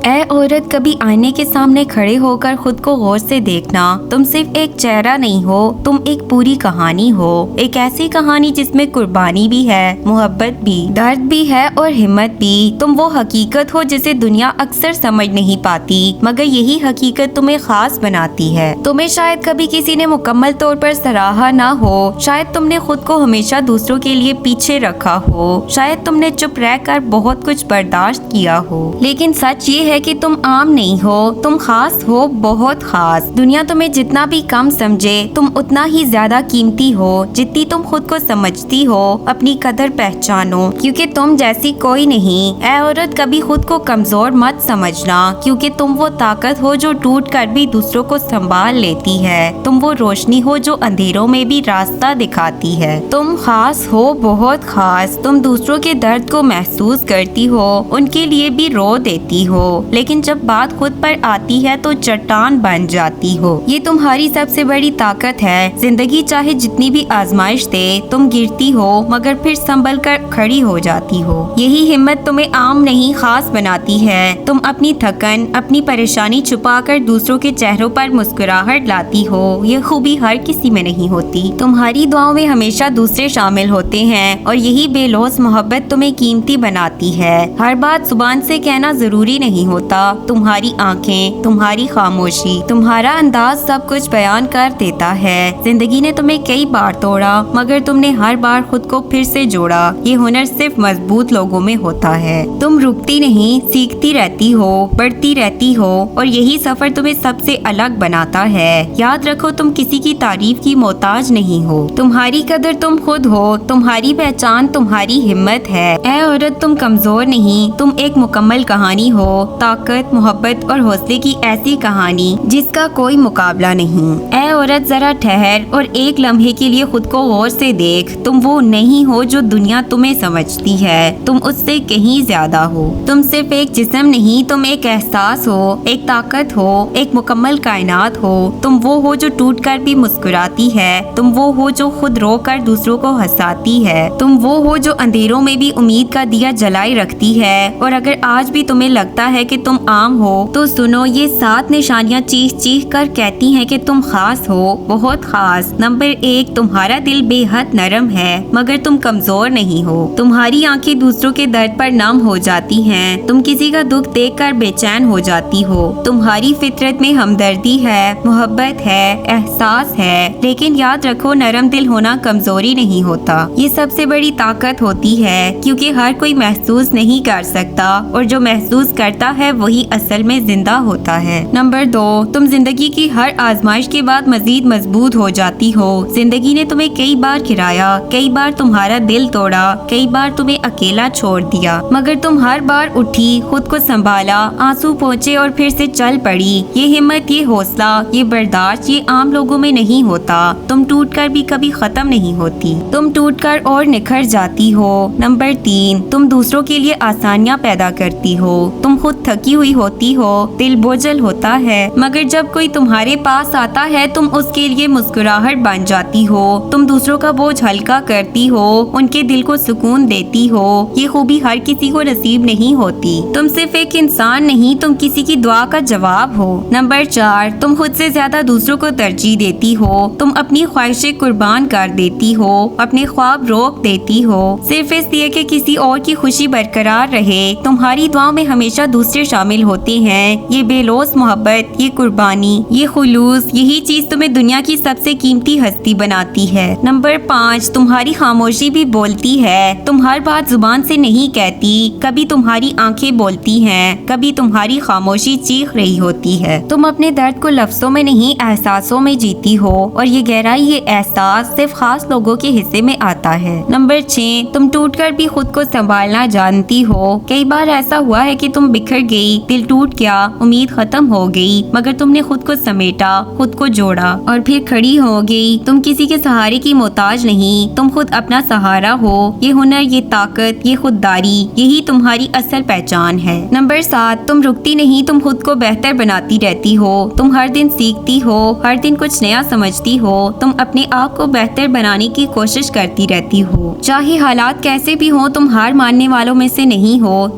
اے عورت، کبھی آئینے کے سامنے کھڑے ہو کر خود کو غور سے دیکھنا۔ تم صرف ایک چہرہ نہیں ہو، تم ایک پوری کہانی ہو، ایک ایسی کہانی جس میں قربانی بھی ہے، محبت بھی، درد بھی ہے اور ہمت بھی۔ تم وہ حقیقت ہو جسے دنیا اکثر سمجھ نہیں پاتی، مگر یہی حقیقت تمہیں خاص بناتی ہے۔ تمہیں شاید کبھی کسی نے مکمل طور پر سراہا نہ ہو، شاید تم نے خود کو ہمیشہ دوسروں کے لیے پیچھے رکھا ہو، شاید تم نے چپ رہ کر بہت کچھ برداشت کیا ہو، لیکن سچ یہ ہے کہ تم عام نہیں ہو، تم خاص ہو، بہت خاص۔ دنیا تمہیں جتنا بھی کم سمجھے، تم اتنا ہی زیادہ قیمتی ہو جتنی تم خود کو سمجھتی ہو۔ اپنی قدر پہچانو، کیونکہ تم جیسی کوئی نہیں۔ اے عورت، کبھی خود کو کمزور مت سمجھنا، کیونکہ تم وہ طاقت ہو جو ٹوٹ کر بھی دوسروں کو سنبھال لیتی ہے۔ تم وہ روشنی ہو جو اندھیروں میں بھی راستہ دکھاتی ہے۔ تم خاص ہو، بہت خاص۔ تم دوسروں کے درد کو محسوس کرتی ہو، ان کے لیے بھی رو دیتی ہو، لیکن جب بات خود پر آتی ہے تو چٹان بن جاتی ہو۔ یہ تمہاری سب سے بڑی طاقت ہے۔ زندگی چاہے جتنی بھی آزمائش دے، تم گرتی ہو مگر پھر سنبھل کر کھڑی ہو جاتی ہو۔ یہی ہمت تمہیں عام نہیں، خاص بناتی ہے۔ تم اپنی تھکن، اپنی پریشانی چھپا کر دوسروں کے چہروں پر مسکراہٹ لاتی ہو۔ یہ خوبی ہر کسی میں نہیں ہوتی۔ تمہاری دعاؤں میں ہمیشہ دوسرے شامل ہوتے ہیں، اور یہی بے لوث محبت تمہیں قیمتی بناتی ہے۔ ہر بات زبان سے کہنا ضروری نہیں ہوتا۔ تمہاری آنکھیں، تمہاری خاموشی، تمہارا انداز سب کچھ بیان کر دیتا ہے۔ زندگی نے تمہیں کئی بار توڑا، مگر تم نے ہر بار خود کو پھر سے جوڑا۔ یہ ہنر صرف مضبوط لوگوں میں ہوتا ہے۔ تم رکتی نہیں، سیکھتی رہتی ہو، بڑھتی رہتی ہو، اور یہی سفر تمہیں سب سے الگ بناتا ہے۔ یاد رکھو، تم کسی کی تعریف کی محتاج نہیں ہو۔ تمہاری قدر تم خود ہو، تمہاری پہچان تمہاری ہمت ہے۔ اے عورت، تم کمزور نہیں، تم ایک مکمل کہانی ہو، طاقت، محبت اور حوصلے کی ایسی کہانی جس کا کوئی مقابلہ نہیں۔ اے عورت، ذرا ٹھہر اور ایک لمحے کے لیے خود کو غور سے دیکھ۔ تم وہ نہیں ہو جو دنیا تمہیں سمجھتی ہے، تم اس سے کہیں زیادہ ہو۔ تم صرف ایک جسم نہیں، تم ایک احساس ہو، ایک طاقت ہو، ایک مکمل کائنات ہو۔ تم وہ ہو جو ٹوٹ کر بھی مسکراتی ہے، تم وہ ہو جو خود رو کر دوسروں کو ہنساتی ہے، تم وہ ہو جو اندھیروں میں بھی امید کا دیا جلائے رکھتی ہے۔ اور اگر آج بھی تمہیں لگتا ہے کہ تم عام ہو، تو سنو، یہ 7 نشانیاں چیخ چیخ کر کہتی ہیں کہ تم خاص ہو، بہت خاص۔ نمبر 1، تمہارا دل بے حد نرم ہے، مگر تم کمزور نہیں ہو۔ تمہاری آنکھیں دوسروں کے درد پر نم ہو جاتی ہیں، تم کسی کا دکھ دیکھ کر بے چین ہو جاتی ہو۔ تمہاری فطرت میں ہمدردی ہے، محبت ہے، احساس ہے، لیکن یاد رکھو، نرم دل ہونا کمزوری نہیں ہوتا، یہ سب سے بڑی طاقت ہوتی ہے، کیونکہ ہر کوئی محسوس نہیں کر سکتا، اور جو محسوس کرتا ہے وہی اصل میں زندہ ہوتا ہے۔ نمبر 2، تم زندگی کی ہر آزمائش کے بعد مزید مضبوط ہو جاتی ہو۔ زندگی نے تمہیں کئی بار گرایا، کئی بار تمہارا دل توڑا، کئی بار تمہیں اکیلا چھوڑ دیا، مگر تم ہر بار اٹھی، خود کو سنبھالا، آنسو پہنچے اور پھر سے چل پڑی۔ یہ ہمت، یہ حوصلہ، یہ برداشت، یہ عام لوگوں میں نہیں ہوتا۔ تم ٹوٹ کر بھی کبھی ختم نہیں ہوتی، تم ٹوٹ کر اور نکھر جاتی ہو۔ نمبر 3، تم دوسروں کے لیے آسانیاں پیدا کرتی ہو۔ تم خود تھکی ہوئی ہوتی ہو، دل بوجھل ہوتا ہے، مگر جب کوئی تمہارے پاس آتا ہے، تم اس کے لیے مسکراہٹ بن جاتی ہو۔ تم دوسروں کا بوجھ ہلکا کرتی ہو، ان کے دل کو سکون دیتی ہو۔ یہ خوبی ہر کسی کو نصیب نہیں ہوتی۔ تم صرف ایک انسان نہیں، تم کسی کی دعا کا جواب ہو۔ نمبر 4، تم خود سے زیادہ دوسروں کو ترجیح دیتی ہو۔ تم اپنی خواہشیں قربان کر دیتی ہو، اپنے خواب روک دیتی ہو، صرف اس لیے کہ کسی اور کی خوشی برقرار رہے۔ تمہاری دعاؤں میں ہمیشہ دوسرے شامل ہوتے ہیں۔ یہ بے لوث محبت، یہ قربانی، یہ خلوص، یہی چیز تمہیں دنیا کی سب سے قیمتی ہستی بناتی ہے۔ نمبر 5، تمہاری خاموشی بھی بولتی ہے۔ تم ہر بات زبان سے نہیں کہتی، کبھی تمہاری آنکھیں بولتی ہیں، کبھی تمہاری خاموشی چیخ رہی ہوتی ہے۔ تم اپنے درد کو لفظوں میں نہیں، احساسوں میں جیتی ہو، اور یہ گہرائی، یہ احساس صرف خاص لوگوں کے حصے میں آتا ہے۔ نمبر 6، تم ٹوٹ کر بھی خود کو سنبھالنا جانتی ہو۔ کئی بار ایسا ہوا ہے کہ تم بکھر گئی، دل ٹوٹ گیا، امید ختم ہو گئی، مگر تم نے خود کو سمیٹا، خود کو جوڑا، اور پھر کھڑی ہو گئی۔ تم کسی کے سہارے کی محتاج نہیں، تم خود اپنا سہارا ہو۔ یہ ہنر، یہ طاقت، یہ خودداری، یہی تمہاری اصل پہچان ہے۔ نمبر 7، تم رکتی نہیں، تم خود کو بہتر بناتی رہتی ہو۔ تم ہر دن سیکھتی ہو، ہر دن کچھ نیا سمجھتی ہو، تم اپنے آپ کو بہتر بنانے کی کوشش کرتی رہتی ہو۔ چاہے حالات کیسے بھی ہوں، تم ہار ماننے والوں میں سے نہیں ہو،